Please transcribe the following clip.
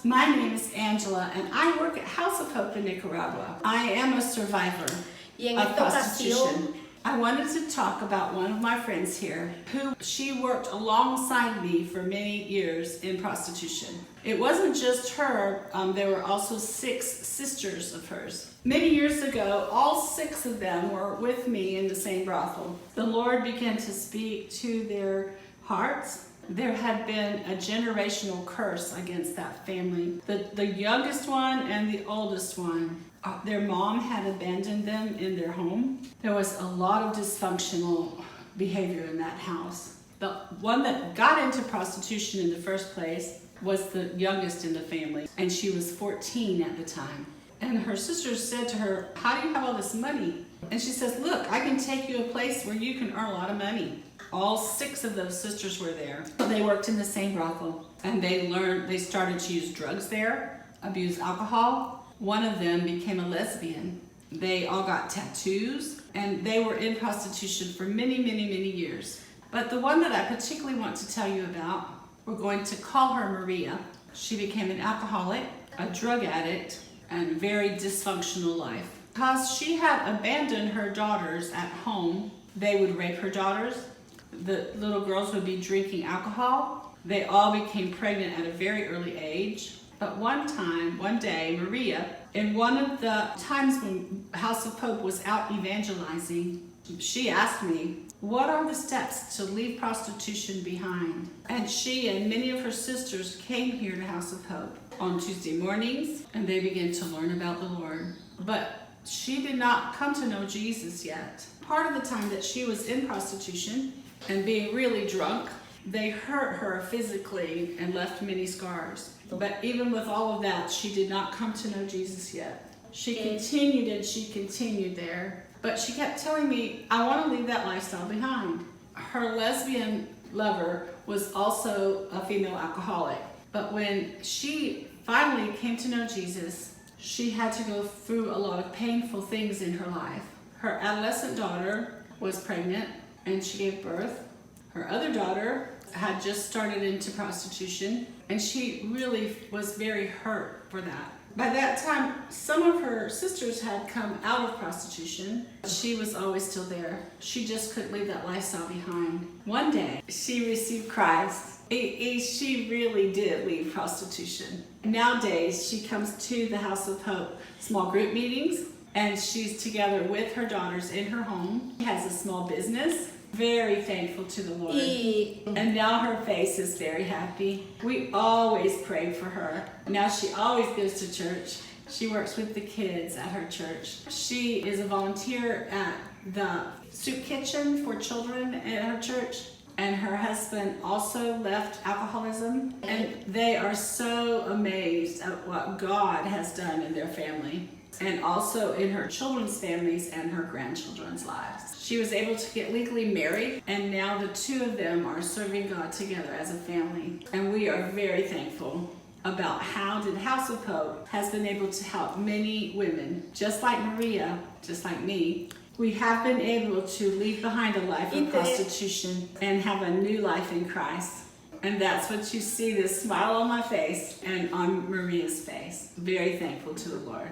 My name is Angela and I work at House of Hope in Nicaragua. I am a survivor of prostitution. I wanted to talk about one of my friends here she worked alongside me for many years in prostitution. It wasn't just her, there were also 6 sisters of hers. Many years ago, all 6 of them were with me in the same brothel. The Lord began to speak to their hearts. There had been a generational curse against that family. The youngest one and the oldest one, their mom had abandoned them in their home. There was a lot of dysfunctional behavior in that house. The one that got into prostitution in the first place was the youngest in the family, and she was 14 at the time. And her sisters said to her, "How do you have all this money?" And she says, "Look, I can take you a place where you can earn a lot of money." All 6 of those sisters were there. They worked in the same brothel, and they started to use drugs there, abuse alcohol. One of them became a lesbian. They all got tattoos, and they were in prostitution for many, many, many years. But the one that I particularly want to tell you about, we're going to call her Maria. She became an alcoholic, a drug addict, and very dysfunctional life. Because she had abandoned her daughters at home, they would rape her daughters. The little girls would be drinking alcohol. They all became pregnant at a very early age. But one day, Maria, in one of the times when House of Hope was out evangelizing, she asked me, "What are the steps to leave prostitution behind?" And she and many of her sisters came here to House of Hope on Tuesday mornings, and they began to learn about the Lord. But she did not come to know Jesus yet. Part of the time that she was in prostitution and being really drunk, they hurt her physically and left many scars. But even with all of that, she did not come to know Jesus yet. She continued there. But she kept telling me, "I want to leave that lifestyle behind." Her lesbian lover was also a female alcoholic. But when she finally came to know Jesus, she had to go through a lot of painful things in her life. Her adolescent daughter was pregnant and she gave birth. Her other daughter had just started into prostitution, and she really was very hurt for that. By that time, some of her sisters had come out of prostitution. She was always still there. She just couldn't leave that lifestyle behind. One day, she received Christ. She really did leave prostitution. Nowadays, she comes to the House of Hope small group meetings, and she's together with her daughters in her home. She has a small business. Very thankful to the Lord. And now her face is very happy. We always pray for her. Now she always goes to church. She works with the kids at her church. She is a volunteer at the soup kitchen for children at her church. And her husband also left alcoholism. And they are so amazed at what God has done in their family, and also in her children's families and her grandchildren's lives. She was able to get legally married, and now the 2 of them are serving God together as a family. And we are very thankful about how the House of Hope has been able to help many women, just like Maria, just like me. We have been able to leave behind a life of prostitution and have a new life in Christ. And that's what you see, this smile on my face and on Maria's face. Very thankful to the Lord.